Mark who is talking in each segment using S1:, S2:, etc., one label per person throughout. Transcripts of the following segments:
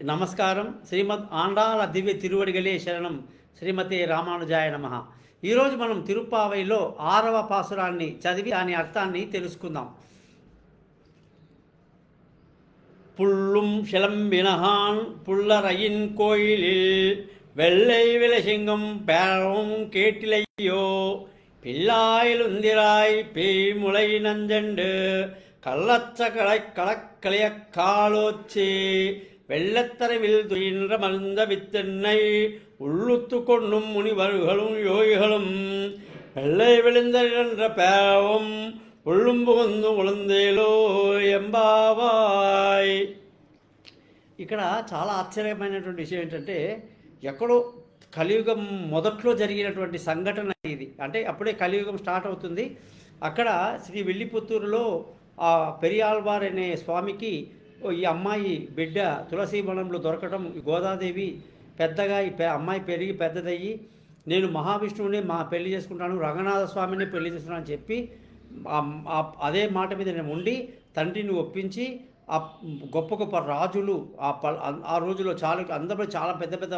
S1: నమస్కారం. శ్రీమద్ ఆండాళ దివ్య తిరువడిగలే శరణం. శ్రీమతి రామానుజాయ నమ. ఈరోజు మనం తిరుప్పావైలో 6వ పాసురాన్ని చదివి దాని అర్థాన్ని తెలుసుకుందాం. புள்ளும் சிலம்பினகான் புள்ளரையின் கோயிலில் வெள்ளை விலசிங்கம் பேரவும் கேட்டிலையோ பிள்ளாயிலுந்திராய் பேய்முளை நஞ்சண்டு கள்ளச்ச களக்களைய காலோச்சி வெள்ளத்தரவில் துயின்ற மருந்த வித்தென்னை உள்ளுத்து கொண்டும் முனிவர்களும் யோகிகளும் வெள்ளை விழுந்த பேரவும் ఒళ్ళుం పుగుందు ఉళందేలో ఎంబావాయ్. ఇక్కడ చాలా ఆశ్చర్యమైనటువంటి విషయం ఏంటంటే, ఎక్కడో కలియుగం మొదట్లో జరిగినటువంటి సంఘటన ఇది. అంటే అప్పుడే కలియుగం స్టార్ట్ అవుతుంది. అక్కడ శ్రీ విల్లిపుత్తూరులో ఆ పెరియాల్వార్ అనే స్వామికి ఈ అమ్మాయి బిడ్డ తులసీవనంలో దొరకడం, గోదాదేవి పెద్దగా ఈ అమ్మాయి పెరిగి పెద్దదయ్యి, నేను మహావిష్ణువుని పెళ్లి చేసుకుంటాను, రంగనాథ స్వామిని పెళ్లి చేసుకున్నాను అని చెప్పి అదే మాట మీద నేను ఉండి తండ్రిని ఒప్పించి ఆ గొప్ప గొప్ప రాజులు ఆ రోజులో అందరూ చాలా పెద్ద పెద్ద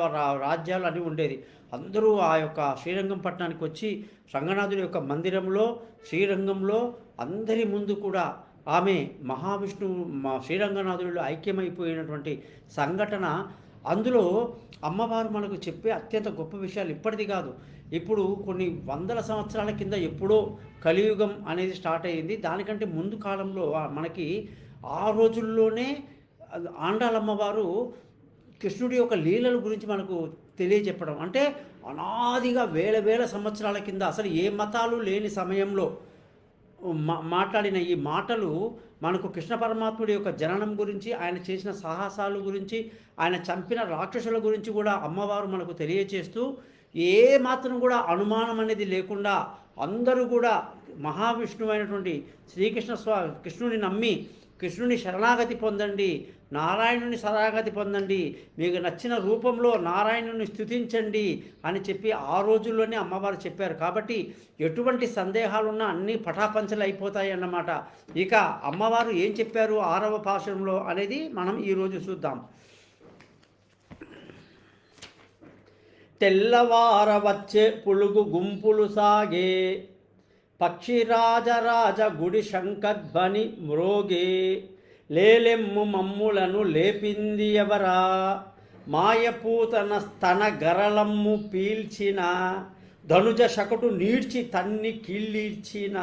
S1: రాజ్యాలు అన్నీ ఉండేది. అందరూ ఆ యొక్క శ్రీరంగం పట్టణానికి వచ్చి రంగనాథుడి యొక్క మందిరంలో శ్రీరంగంలో అందరి ముందు కూడా ఆమె మహావిష్ణువు శ్రీరంగనాథుడిలో ఐక్యమైపోయినటువంటి సంఘటన. అందులో అమ్మవారు మనకు చెప్పే అత్యంత గొప్ప విషయాలు ఇప్పటిది కాదు, ఇప్పుడు కొన్ని వందల సంవత్సరాల కింద ఎప్పుడో కలియుగం అనేది స్టార్ట్ అయ్యింది. దానికంటే ముందు కాలంలో మనకి ఆ రోజుల్లోనే ఆండాళమ్మవారు కృష్ణుడి యొక్క లీలల గురించి మనకు తెలియజెప్పడం, అంటే అనాదిగా వేల వేల సంవత్సరాల కింద అసలు ఏ మతాలు లేని సమయంలో మాట్లాడిన ఈ మాటలు మనకు కృష్ణ పరమాత్ముడి యొక్క జననం గురించి, ఆయన చేసిన సాహసాల గురించి, ఆయన చంపిన రాక్షసుల గురించి కూడా అమ్మవారు మనకు తెలియచేస్తూ, ఏ మాత్రం కూడా అనుమానం అనేది లేకుండా అందరూ కూడా మహావిష్ణువు అయినటువంటి కృష్ణుని నమ్మి కృష్ణుని శరణాగతి పొందండి, నారాయణుని శరణాగతి పొందండి, మీకు నచ్చిన రూపంలో నారాయణుని స్తుతించండి అని చెప్పి ఆ రోజుల్లోనే అమ్మవారు చెప్పారు. కాబట్టి ఎటువంటి సందేహాలున్నా అన్నీ పటాపంచలు అయిపోతాయి అన్నమాట. ఇక అమ్మవారు ఏం చెప్పారు 6వ పాశురంలో అనేది మనం ఈరోజు చూద్దాం. తెల్లవార వచ్చే పులుగు గుంపులు సాగే, పక్షిరాజరాజ గుడి శంఖధ్వని మ్రోగే, లేలెమ్ము మమ్ములను లేపింది ఎవరా, మాయపూతన స్తన గరళమ్ము పీల్చిన, ధనుజ శకటు నీడ్చి తన్ని కీళ్ళీర్చిన,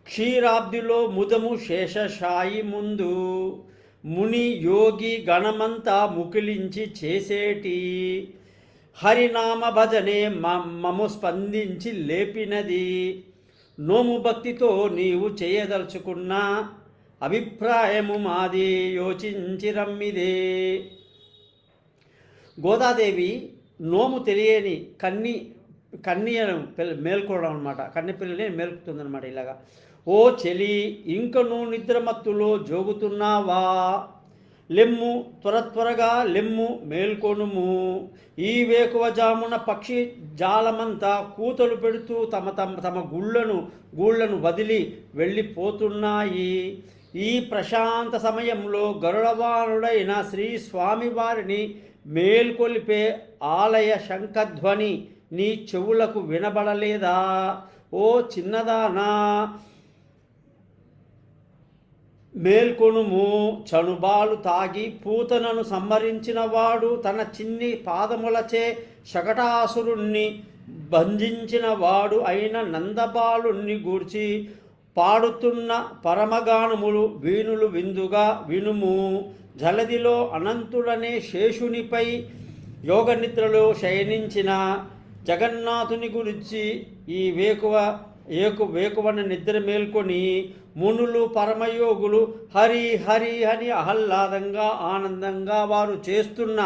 S1: క్షీరాబ్దిలో ముదము శేషశాయి ముందు, ముని యోగి గణమంతా ముకిలించి చేసేటి, హరినామ భజనే మము స్పందించి లేపినది, నోము భక్తితో నీవు చేయదలుచుకున్న అభిప్రాయము మాది యోచించి రమ్మిదే. గోదాదేవి నోము తెలియని కన్యను మేల్కోవడం అనమాట, కన్నె పిల్లని మేల్కుతుందనమాట. ఇలాగా, ఓ చెలి ఇంకను నిద్రమత్తులో జోగుతున్నావా, లెమ్ము త్వరగా లెమ్ము మేల్కొనుము, ఈ వేకువ జామున పక్షి జాలమంతా కూతలు పెడుతూ తమ గూళ్ళను వదిలి వెళ్ళిపోతున్నాయి. ఈ ప్రశాంత సమయంలో గరుడవానుడైన శ్రీ స్వామివారిని మేల్కొలిపే ఆలయ శంఖధ్వని నీ చెవులకు వినబడలేదా, ఓ చిన్నదానా మేల్కొనుము, చనుబాలు తాగి పూతనను సంహరించినవాడు, తన చిన్ని పాదములచే శకటాసురుణ్ణి బంధించిన వాడు అయిన నందబాలుణ్ణి గూర్చి పాడుతున్న పరమగానములు వీణులు విందుగా వినుము. జలదిలో అనంతుడనే శేషునిపై యోగనిద్రలో శయనించిన జగన్నాథుని గురించి ఈ వేకువన నిద్ర మేల్కొని మునులు పరమయోగులు హరి హరి అని ఆహ్లాదంగా ఆనందంగా వారు చేస్తున్న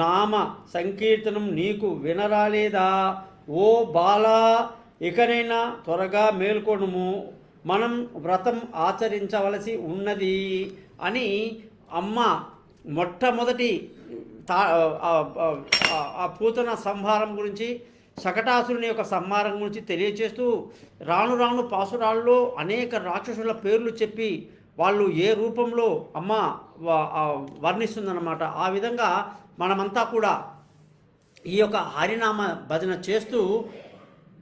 S1: నామ సంకీర్తనం నీకు వినరాలేదా, ఓ బాలా ఇకనైనా త్వరగా మేల్కొనుము, మనం వ్రతం ఆచరించవలసి ఉన్నది అని అమ్మ మొట్టమొదటి పూతన సంహారం గురించి, శకటాసురుని యొక్క సంహారం గురించి తెలియచేస్తూ రాను రాను పాసురాల్లో అనేక రాక్షసుల పేర్లు చెప్పి వాళ్ళు ఏ రూపంలో అమ్మ వర్ణిస్తుందన్నమాట. ఆ విధంగా మనమంతా కూడా ఈ యొక్క హరినామ భజన చేస్తూ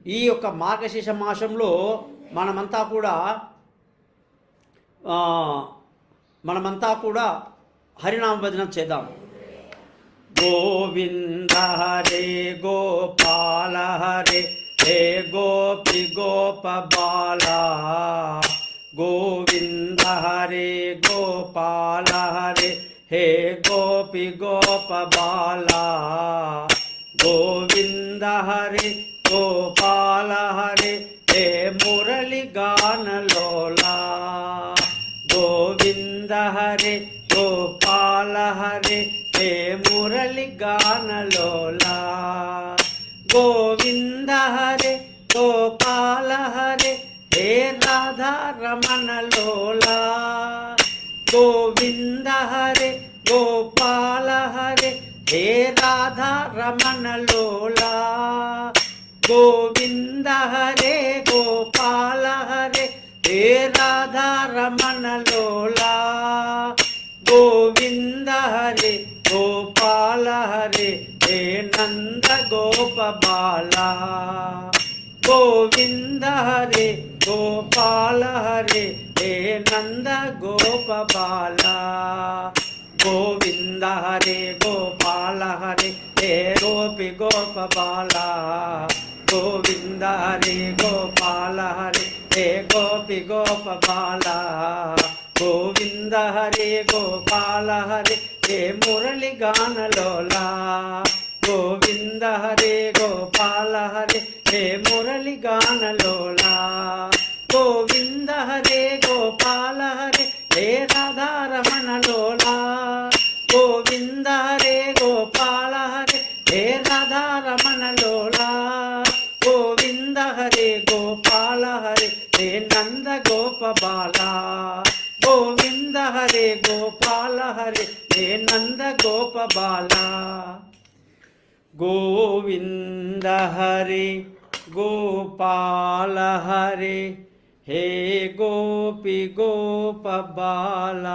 S1: ఈ యొక్క మార్గశీర్ష మాసంలో మనమంతా కూడా హరినామ భజన చేద్దాం. గోవింద హరే గోపాల హరే హే గోపి గోపబాల. గోవింద హరే గోపాల హరే హే గోపి గోపబాల. గోవింద హరే గోపాల హరే హే మురళి గానలోలా. గోవింద హరే గోపాల హరే హే మురళి గానలోలా. గోవింద హరే గోపాల హరే హే రాధా రమణ లోలా. గోవింద హరే గోపాల హరే హే రాధా రమణ లోలా. గోవింద హరే గోపాల హరే హే రాధా రమణ లోలా. గోవింద హరే గోపాల హరే హే నంద గోపబాల. గోవింద హరే గోపాల హరే హే నంద గోపబాల. గోవింద హరే గోపాల హరే హే గోపి గోపబాల. గోవింద హరే గోపాల హరే హే గోపి గోపబాల. గోవింద హరే గోపాల హరే హే మురళి గానలోలా. గోవింద హరే గోపాల హరే హే మురళి గానలోలా. గోవింద హరే గోపాల హరే హే రాధా రమణ లోలా. గోవింద హరే గోపాల హరే హే రాధా రమణ లోలా. గోవింద హరే గోపాల హరే హే నంద గోపబాల. గోవింద హరే గోపాల హరే హే నంద గోపబాల. గోవింద హరే గోపాల హరే హే గోపి గోపబాల.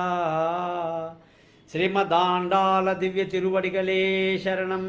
S1: శ్రీమదాండాల దివ్య తిరువడిగలే శరణం.